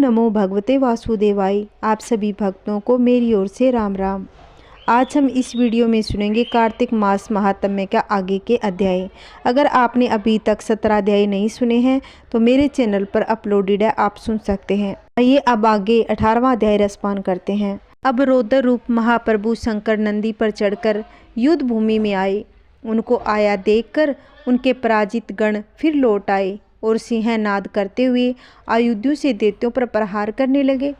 नमो भगवते वासुदेवाय। आप सभी भक्तों को मेरी ओर से राम राम। आज हम इस वीडियो में सुनेंगे कार्तिक मास महात्म्य का आगे के अध्याय। अगर आपने अभी तक 17 अध्याय नहीं सुने हैं तो मेरे चैनल पर अपलोडेड है, आप सुन सकते हैं। आइए अब आगे 18वां अध्याय रसपान करते हैं। अब रौद्र रूप महाप्रभु शंकर नंदी पर चढ़कर युद्ध भूमि में आए। उनको आया देखकर उनके पराजित गण फिर लौट आए और सिंहनाद करते हुए आयुधों से दैत्यों पर प्रहार करने लगे।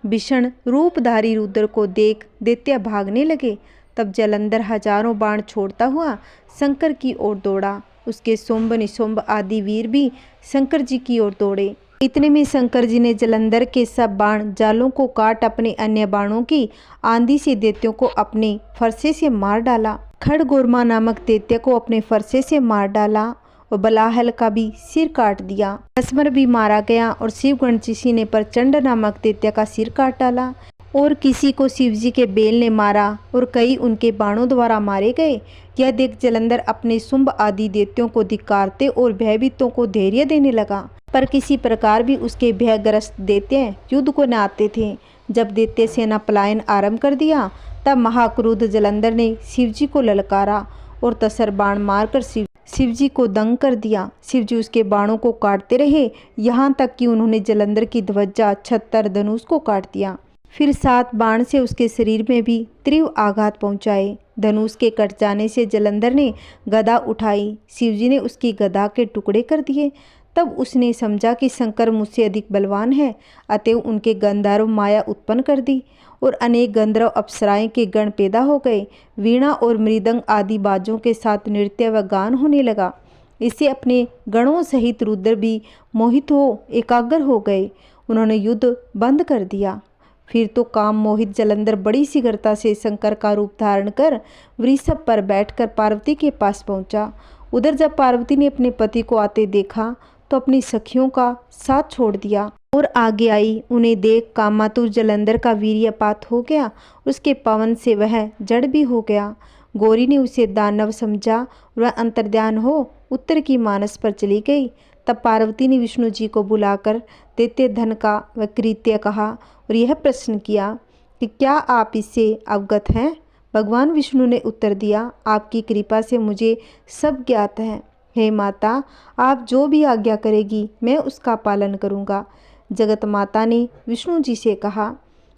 भीषण रूपधारी रुद्र को देख दैत्य भागने लगे। तब जलंधर हजारों बाण छोड़ता हुआ शंकर की ओर दौड़ा। उसके सोम्ब निशोम्ब आदि वीर भी शंकर जी की ओर दौड़े। इतने में शंकर जी ने जलंधर के सब बाण जालों को काट अपने अन्य बाणों की आंधी से दैत्यों को अपने फरसे से मार डाला। खड़गोरमा नामक दैत्य को अपने फरसे से मार डाला और बलाहल का भी सिर काट दिया। भस्मर भी मारा गया और शिवगण जी ने प्रचंड नामक दैत्य का सिर काट डाला। और किसी को शिवजी के बेल ने मारा और कई उनके बाणों द्वारा मारे गए। यह देख जलंधर अपने शुंभ आदि दैत्यों को धिक्कारते और भयभीतों को धैर्य देने लगा, पर किसी प्रकार भी उसके भयग्रस्त दैत्य युद्ध को न आते थे। जब दैत्य सेना पलायन आरंभ कर दिया तब महाक्रोध जलंधर ने शिवजी को ललकारा और तसर बाण मारकर शिवजी को दंग कर दिया। शिवजी उसके बाणों को काटते रहे, यहाँ तक कि उन्होंने जलंधर की ध्वजा छत्तर धनुष को काट दिया। फिर 7 बाण से उसके शरीर में भी तीव्र आघात पहुंचाए। धनुष के कट जाने से जलंधर ने गदा उठाई। शिवजी ने उसकी गदा के टुकड़े कर दिए। तब उसने समझा कि शंकर मुझसे अधिक बलवान है, अतएव उनके गंधर्व माया उत्पन्न कर दी और अनेक गंधर्व अप्सराएं के गण पैदा हो गए। वीणा और मृदंग आदि बाजों के साथ नृत्य व गान होने लगा। इससे अपने गणों सहित रुद्र भी मोहित हो एकाग्र हो गए। उन्होंने युद्ध बंद कर दिया। फिर तो काम मोहित जलंधर बड़ी शीघ्रता से शंकर का रूप धारण कर वृषभ पर बैठकर पार्वती के पास पहुंचा। उधर जब पार्वती ने अपने पति को आते देखा तो अपनी सखियों का साथ छोड़ दिया और आगे आई। उन्हें देख कामातुर जलंधर का वीर्यपात हो गया। उसके पवन से वह जड़ भी हो गया। गौरी ने उसे दानव समझा। वह अंतर्ध्यान हो उत्तर की मानस पर चली गई। तब पार्वती ने विष्णु जी को बुलाकर दैत्य धन का वह कृत्य कहा और यह प्रश्न किया कि क्या आप इससे अवगत हैं। भगवान विष्णु ने उत्तर दिया, आपकी कृपा से मुझे सब ज्ञात है। हे माता, आप जो भी आज्ञा करेगी मैं उसका पालन करूँगा। जगत माता ने विष्णु जी से कहा,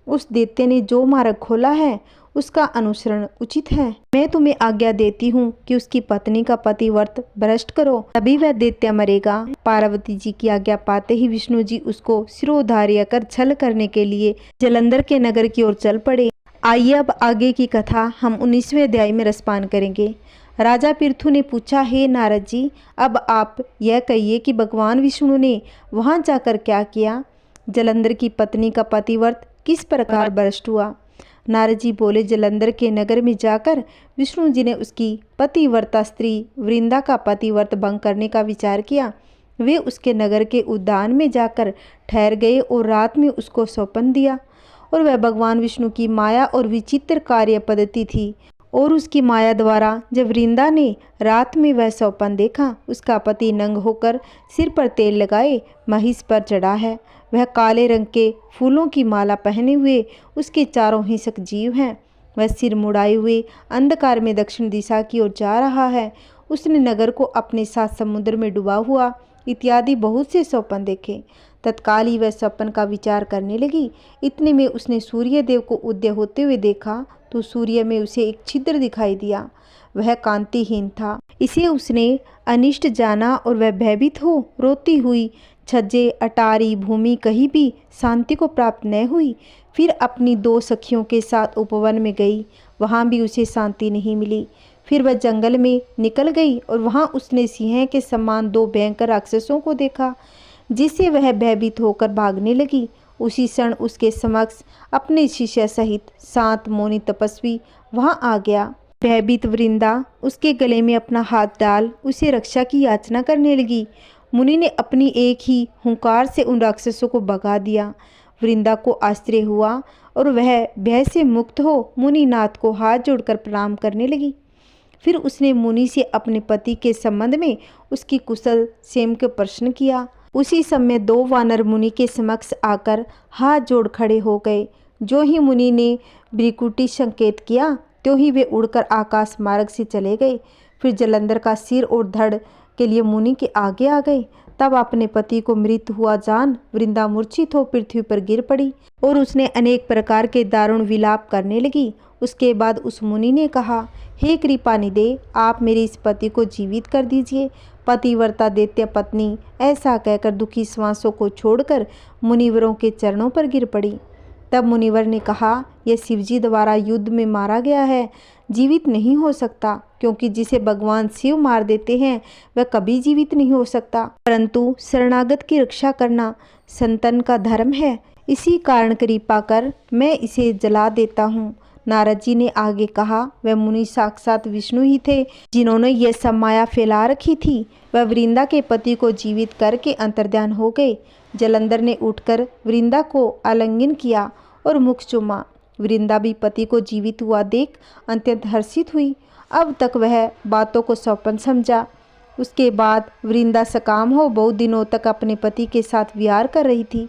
उस दैत्य ने जो मार्ग खोला है उसका अनुसरण उचित है। मैं तुम्हें आज्ञा देती हूँ कि उसकी पत्नी का पतिव्रत भ्रष्ट करो, तभी वह दैत्य मरेगा। पार्वती जी की आज्ञा पाते ही विष्णु जी उसको सिरोधार्य कर छल करने के लिए जलंधर के नगर की ओर चल पड़े। आइए अब आगे की कथा हम 19वें अध्याय में रसपान करेंगे। राजा पृथु ने पूछा, हे नारद जी, अब आप यह कहिए कि भगवान विष्णु ने वहां जाकर क्या किया। जलंधर की पत्नी का पतिव्रत किस प्रकार भ्रष्ट हुआ। नारद जी बोले, जलंधर के नगर में जाकर विष्णु जी ने उसकी पतिव्रता स्त्री वृंदा का पतिव्रत भंग करने का विचार किया। वे उसके नगर के उद्यान में जाकर ठहर गए और रात में उसको सौंपन दिया। और वह भगवान विष्णु की माया और विचित्र कार्य पद्धति थी। और उसकी माया द्वारा जब वृंदा ने रात में वह सौंपन देखा, उसका पति नंग होकर सिर पर तेल लगाए महिष पर चढ़ा है। वह काले रंग के फूलों की माला पहने हुए उसके चारों हिंसक जीव हैं। वह सिर मुड़ाए हुए अंधकार में दक्षिण दिशा की ओर जा रहा है। उसने नगर को अपने साथ समुद्र में डूबा हुआ इत्यादि बहुत से सौंपन देखे। तत्काल ही वह सपन का विचार करने लगी। इतने में उसने सूर्य देव को उदय होते हुए देखा तो सूर्य में उसे एक छिद्र दिखाई दिया। वह कांतिहीन था। इसे उसने अनिष्ट जाना और वह भयभीत हो रोती हुई छज्जे अटारी भूमि कहीं भी शांति को प्राप्त न हुई। फिर अपनी 2 सखियों के साथ उपवन में गई, वहाँ भी उसे शांति नहीं मिली। फिर वह जंगल में निकल गई और वहाँ उसने सिंह के समान 2 भयंकर राक्षसों को देखा, जिससे वह भयभीत होकर भागने लगी। उसी क्षण उसके समक्ष अपने शिष्य सहित 7 मौनी तपस्वी वहां आ गया। भयभीत वृंदा उसके गले में अपना हाथ डाल उसे रक्षा की याचना करने लगी। मुनि ने अपनी एक ही हुंकार से उन राक्षसों को भगा दिया। वृंदा को आश्चर्य हुआ और वह भय से मुक्त हो मुनिनाथ को हाथ जोड़कर प्रणाम करने लगी। फिर उसने मुनि से अपने पति के संबंध में उसकी कुशल क्षेम का प्रश्न किया। उसी समय दो वानर मुनि के समक्ष आकर हाथ जोड़ खड़े हो गए। जो ही मुनि ने भ्रिकुटी संकेत किया त्यों ही वे उड़कर आकाश मार्ग से चले गए। फिर जलंधर का सिर और धड़ के लिए मुनि के आगे आ गए। तब अपने पति को मृत हुआ जान वृंदा मूर्छित हो पृथ्वी पर गिर पड़ी और उसने अनेक प्रकार के दारुण विलाप करने लगी। उसके बाद उस मुनि ने कहा, हे कृपानिधे, आप मेरे इस पति को जीवित कर दीजिए। पतिव्रता दैत्य पत्नी ऐसा कहकर दुखी श्वासों को छोड़कर मुनिवरों के चरणों पर गिर पड़ी। तब मुनिवर ने कहा, यह शिवजी द्वारा युद्ध में मारा गया है, जीवित नहीं हो सकता, क्योंकि जिसे भगवान शिव मार देते हैं वह कभी जीवित नहीं हो सकता। परंतु शरणागत की रक्षा करना संतन का धर्म है, इसी कारण कृपा कर मैं इसे जला देता हूँ। नारद जी ने आगे कहा, वह मुनि साक्षात विष्णु ही थे जिन्होंने यह सब माया फैला रखी थी। वह वृंदा के पति को जीवित करके अंतर्ध्यान हो गए। जलंधर ने उठकर वृंदा को आलिंगन किया और मुख चूमा। वृंदा भी पति को जीवित हुआ देख अत्यंत हर्षित हुई। अब तक वह बातों को स्वप्न समझा। उसके बाद वृंदा सकाम हो बहुत दिनों तक अपने पति के साथ विहार कर रही थी।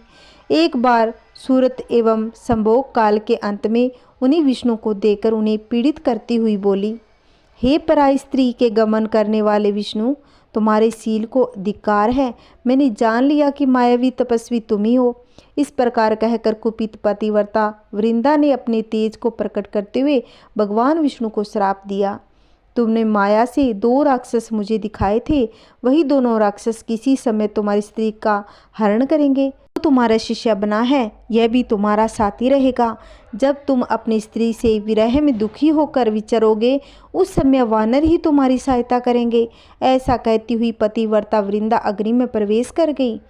एक बार सूरत एवं संभोग काल के अंत में उन्हीं विष्णु को देखकर उन्हें पीड़ित करती हुई बोली, हे पराई स्त्री के गमन करने वाले विष्णु, तुम्हारे शील को धिक्कार है। मैंने जान लिया कि मायावी तपस्वी तुम ही हो। इस प्रकार कहकर कुपित पतिव्रता वृंदा ने अपने तेज को प्रकट करते हुए भगवान विष्णु को श्राप दिया। तुमने माया से दो राक्षस मुझे दिखाए थे, वही दोनों राक्षस किसी समय तुम्हारी स्त्री का हरण करेंगे। तो तुम्हारा शिष्य बना है, यह भी तुम्हारा साथी रहेगा। जब तुम अपनी स्त्री से विरह में दुखी होकर विचरोगे, उस समय वानर ही तुम्हारी सहायता करेंगे। ऐसा कहती हुई पतिव्रता वृंदा अग्नि में प्रवेश कर गई।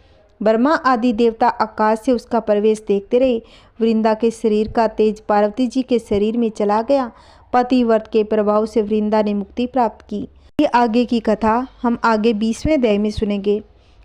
ब्रह्मा आदि देवता आकाश से उसका प्रवेश देखते रहे। वृंदा के शरीर का तेज पार्वती जी के शरीर में चला गया। पतिव्रत के प्रभाव से वृंदा ने मुक्ति प्राप्त की। ये आगे की कथा हम आगे 20वें अध्याय में सुनेंगे।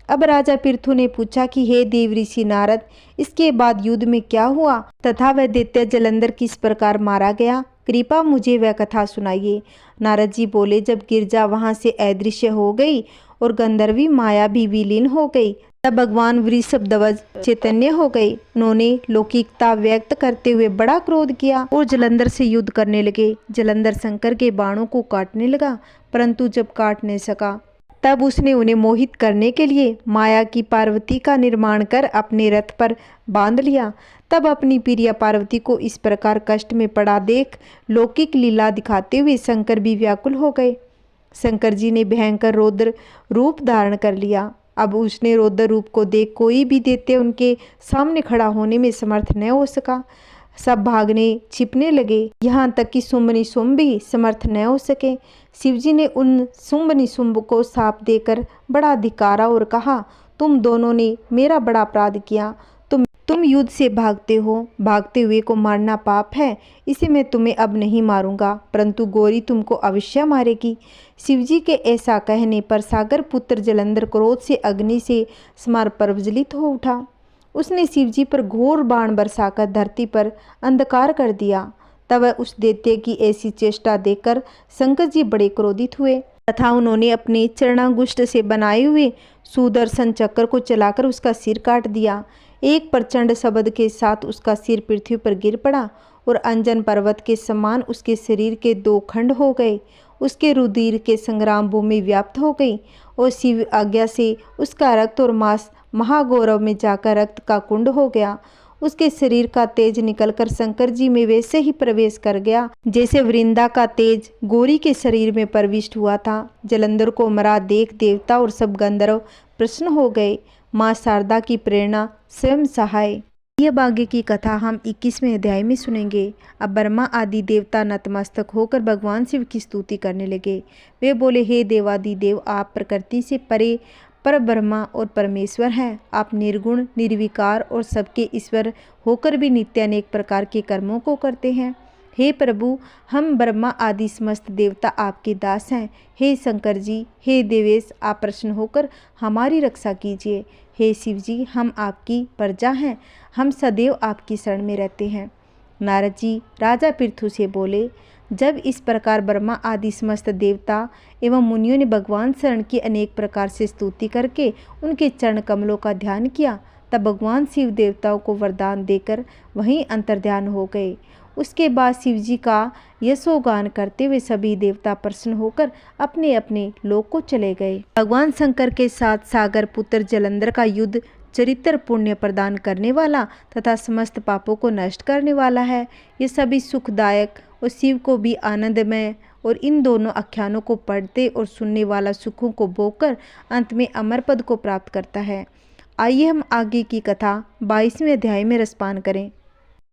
अब राजा पृथु ने पूछा कि हे देव ऋषि नारद, इसके बाद युद्ध में क्या हुआ तथा वह दैत्य जलंधर किस प्रकार मारा गया? कृपा मुझे वह कथा सुनाइए। नारद जी बोले, जब गिरजा वहां से अदृश्य हो गई और गंधर्वी माया भी विलीन हो गई, तब भगवान वृषभध्वज चैतन्य हो गए। उन्होंने लौकिकता व्यक्त करते हुए बड़ा क्रोध किया और जलंधर से युद्ध करने लगे। जलंधर शंकर के बाणों को काटने लगा, परंतु जब काट नहीं सका तब उसने उन्हें मोहित करने के लिए माया की पार्वती का निर्माण कर अपने रथ पर बांध लिया। तब अपनी प्रिया पार्वती को इस प्रकार कष्ट में पड़ा देख लौकिक लीला दिखाते हुए शंकर भी व्याकुल हो गए। शंकर जी ने भयंकर रौद्र रूप धारण कर लिया। अब उसने रौद्र रूप को देख कोई भी दैत्य उनके सामने खड़ा होने में समर्थ न हो सका। सब भागने छिपने लगे, यहाँ तक कि शुंभ निशुंभ भी समर्थ न हो सके। शिवजी ने उन शुंभ निशुंभ को शाप देकर बड़ा धिक्कारा और कहा, तुम दोनों ने मेरा बड़ा अपराध किया। तुम युद्ध से भागते हो, भागते हुए को मारना पाप है, इसे मैं तुम्हें अब नहीं मारूंगा, परंतु गौरी तुमको अवश्य मारेगी। शिवजी के ऐसा कहने पर सागर पुत्र जलंधर क्रोध से अग्नि से स्मार प्रज्वलित हो उठा। उसने शिवजी पर घोर बाण बरसाकर धरती पर अंधकार कर दिया। तब उस दैत्य की ऐसी चेष्टा देखकर शंकर जी बड़े क्रोधित हुए तथा उन्होंने अपने चरणांगुष्ठ से बनाए हुए सुदर्शन चक्र को चलाकर उसका सिर काट दिया। एक प्रचंड शब्द के साथ उसका सिर पृथ्वी पर गिर पड़ा और अंजन पर्वत के समान उसके शरीर के दो खंड हो गए। उसके रुधिर के संग्राम भूमि व्याप्त हो गई और शिव आज्ञा से उसका रक्त और मांस महागौरव में जाकर रक्त का कुंड हो गया। उसके शरीर का तेज निकलकर शंकर जी में वैसे ही प्रवेश कर गया जैसे वृंदा का तेज गौरी के शरीर में प्रविष्ट हुआ था। जलंधर को मरा देख देवता और सब गंधर्व प्रसन्न हो गए। माँ शारदा की प्रेरणा स्वयं सहाय। ये आगे की कथा हम 21वें अध्याय में सुनेंगे। अब ब्रह्मा आदि देवता नतमस्तक होकर भगवान शिव की स्तुति करने लगे। वे बोले, हे देवादिदेव, आप प्रकृति से परे पर ब्रह्मा और परमेश्वर हैं। आप निर्गुण निर्विकार और सबके ईश्वर होकर भी नित्य अनेक प्रकार के कर्मों को करते हैं। हे प्रभु, हम ब्रह्मा आदि समस्त देवता आपके दास हैं। हे शंकर जी, हे देवेश, आप प्रसन्न होकर हमारी रक्षा कीजिए। हे शिव जी, हम आपकी प्रजा हैं, हम सदैव आपकी शरण में रहते हैं। नारद जी राजा पृथु से बोले, जब इस प्रकार ब्रह्मा आदि समस्त देवता एवं मुनियों ने भगवान शरण की अनेक प्रकार से स्तुति करके उनके चरण कमलों का ध्यान किया, तब भगवान शिव देवताओं को वरदान देकर वहीं अंतर्ध्यान हो गए। उसके बाद शिव जी का यशोगान करते हुए सभी देवता प्रसन्न होकर अपने अपने लोक को चले गए। भगवान शंकर के साथ सागर पुत्र जलंधर का युद्ध चरित्र पुण्य प्रदान करने वाला तथा समस्त पापों को नष्ट करने वाला है। ये सभी सुखदायक और शिव को भी आनंदमय, और इन दोनों आख्यानों को पढ़ते और सुनने वाला सुखों को भोगकर अंत में अमर पद को प्राप्त करता है। आइए हम आगे की कथा 22वें अध्याय में रसपान करें।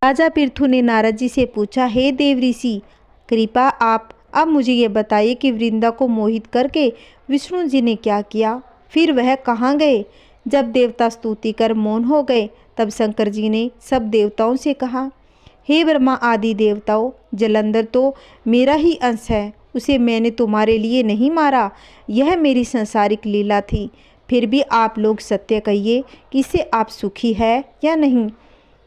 राजा पृथु ने नारद जी से पूछा, हे देव ऋषि, कृपा आप अब मुझे ये बताइए कि वृंदा को मोहित करके विष्णु जी ने क्या किया, फिर वह कहाँ गए। जब देवता स्तुति कर मौन हो गए, तब शंकर जी ने सब देवताओं से कहा, हे ब्रह्मा आदि देवताओं, जलंधर तो मेरा ही अंश है, उसे मैंने तुम्हारे लिए नहीं मारा, यह मेरी संसारिक लीला थी। फिर भी आप लोग सत्य कहिए कि इससे आप सुखी है या नहीं।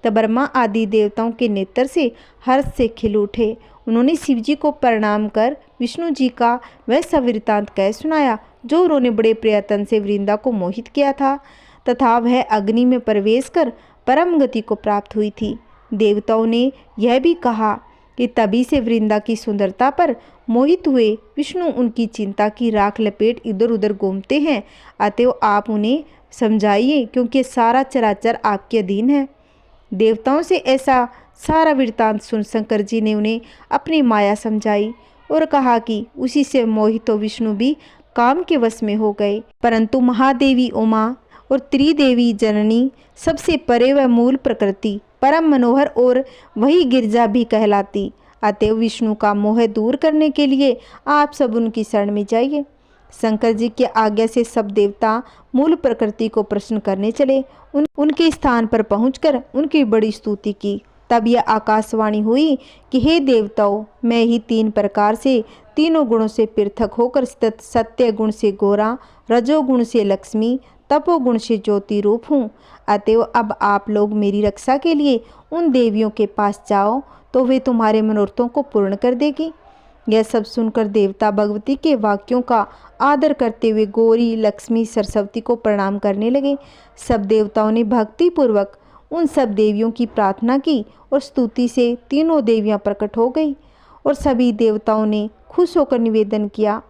तब ब्रह्मा आदि देवताओं के नेत्र से हर्ष से खिल उठे। उन्होंने शिव जी को प्रणाम कर विष्णु जी का वह सब वृत्तांत कह सुनाया जो उन्होंने बड़े प्रयत्न से वृंदा को मोहित किया था, तथा वह अग्नि में प्रवेश कर परम गति को प्राप्त हुई थी। देवताओं ने यह भी कहा कि तभी से वृंदा की सुंदरता पर मोहित हुए विष्णु उनकी चिंता की राख लपेट इधर उधर घूमते हैं, अतएव आप उन्हें समझाइए, क्योंकि सारा चराचर आपके अधीन है। देवताओं से ऐसा सारा वृत्तांत सुन शंकर जी ने उन्हें अपनी माया समझाई और कहा कि उसी से मोहित विष्णु भी काम के वश में हो गए। परंतु महादेवी उमा और त्रिदेवी जननी, सबसे परे व मूल प्रकृति, परम मनोहर और वही गिरजा भी कहलाती। अतएव विष्णु का मोह दूर करने के लिए आप सब उनकी शरण में जाइए। शंकर जी की आज्ञा से सब देवता मूल प्रकृति को प्रश्न करने चले। उनके स्थान पर पहुंचकर उनकी बड़ी स्तुति की। तब यह आकाशवाणी हुई कि हे देवताओं, मैं ही तीन प्रकार से तीनों गुणों से पृथक होकर स्थित सत्य गुण से गोरा, रजोगुण से लक्ष्मी, तपोगुण से ज्योति रूप हूँ। अतएव अब आप लोग मेरी रक्षा के लिए उन देवियों के पास जाओ, तो वे तुम्हारे मनोरथों को पूर्ण कर देगी। यह सब सुनकर देवता भगवती के वाक्यों का आदर करते हुए गौरी, लक्ष्मी, सरस्वती को प्रणाम करने लगे। सब देवताओं ने भक्ति पूर्वक उन सब देवियों की प्रार्थना की और स्तुति से तीनों देवियां प्रकट हो गई और सभी देवताओं ने खुश होकर निवेदन किया।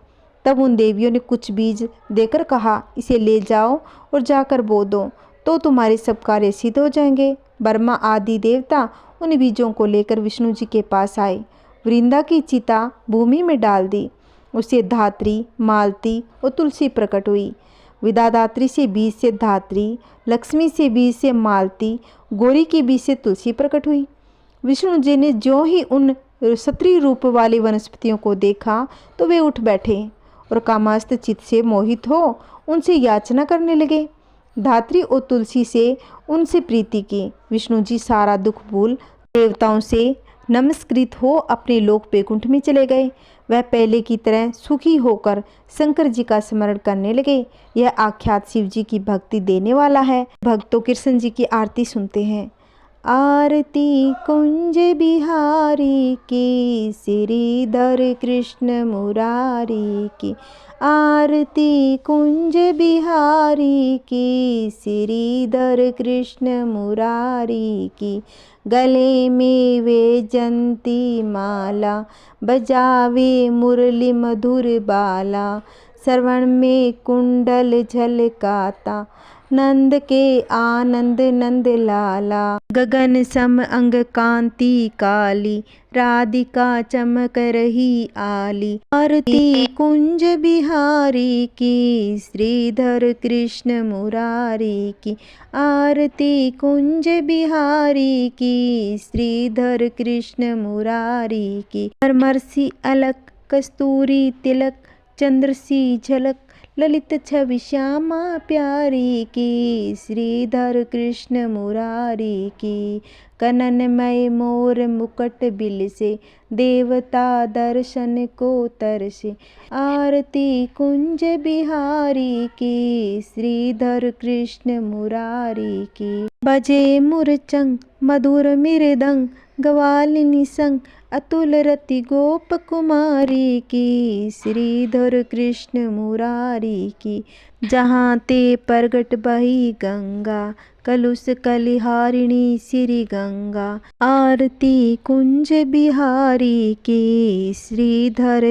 तब उन देवियों ने कुछ बीज देकर कहा, इसे ले जाओ और जाकर बो दो, तो तुम्हारे सब कार्य सिद्ध हो जाएंगे। ब्रह्मा आदि देवता उन बीजों को लेकर विष्णु जी के पास आए। वृंदा की चिता भूमि में डाल दी। उससे धात्री, मालती और तुलसी प्रकट हुई। विद्यादात्री से बीज से धात्री, लक्ष्मी से बीज से मालती, गौरी के बीज से तुलसी प्रकट हुई। विष्णु जी ने जो ही उन क्षत्रिय रूप वाली वनस्पतियों को देखा तो वे उठ बैठे और कामास्त चित्त से मोहित हो उनसे याचना करने लगे। धात्री और तुलसी से उनसे प्रीति की। विष्णु जी सारा दुख भूल देवताओं से नमस्कृत हो अपने लोक वैकुंठ में चले गए। वह पहले की तरह सुखी होकर शंकर जी का स्मरण करने लगे। यह आख्यात शिव जी की भक्ति देने वाला है। भक्तों कृष्ण जी की आरती सुनते हैं। आरती कुंज बिहारी की, श्रीधर कृष्ण मुरारी की। आरती कुंज बिहारी की, श्रीधर कृष्ण मुरारी की। गले में वैजयंती माला, बजावे मुरली मधुर बाला। श्रवण में कुंडल झलकाता, नंद के आनंद नंद लाला। गगन सम अंग कांति काली, राधिका चमक रही आली। आरती कुंज बिहारी की, श्रीधर कृष्ण मुरारी की। आरती कुंज बिहारी की, श्रीधर कृष्ण मुरारी की। मरमरसी अलक, कस्तूरी तिलक, चंद्र सी झलक, ललित छवि श्यामा प्यारी की। श्रीधर कृष्ण मुरारी की। कननमय मोर मुकुट बिल से, देवता दर्शन को तरसे। आरती कुंज बिहारी की, श्रीधर कृष्ण मुरारी की। बजे मुरचंग मधुर मृदंग, ग्वालिनी संग अतुल रति गोप कुमारी की, श्रीधर कृष्ण मुरारी की। जहाँ ते प्रगट बही गंगा, कलुष कलिहारिणी श्री गंगा। आरती कुंज बिहारी की, श्रीधर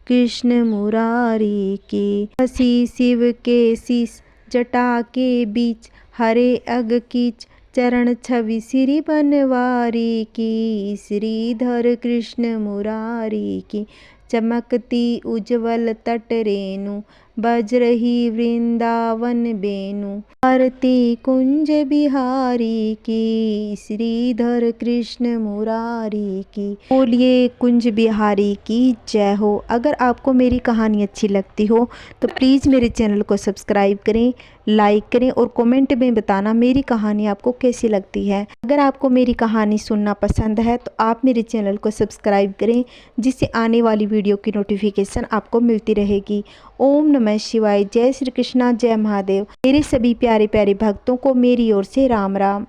कृष्ण मुरारी की। हसी शिव के शीश जटा के बीच, हरे अग कीच चरण छवि श्री बनवारी की, श्रीधर कृष्ण मुरारी की। चमकती उज्ज्वल तट रेणु, बज रही वृंदावन बेनु। आरती कुंज बिहारी की, श्रीधर कृष्ण मुरारी की। बोलिए कुंज बिहारी की जय हो। अगर आपको मेरी कहानी अच्छी लगती हो तो प्लीज़ मेरे चैनल को सब्सक्राइब करें, लाइक करें और कमेंट में बताना मेरी कहानी आपको कैसी लगती है। अगर आपको मेरी कहानी सुनना पसंद है तो आप मेरे चैनल को सब्सक्राइब करें, जिससे आने वाली वीडियो की नोटिफिकेशन आपको मिलती रहेगी। ओम नमः शिवाय। जय श्री कृष्णा, जय महादेव। मेरे सभी प्यारे प्यारे भक्तों को मेरी ओर से राम राम।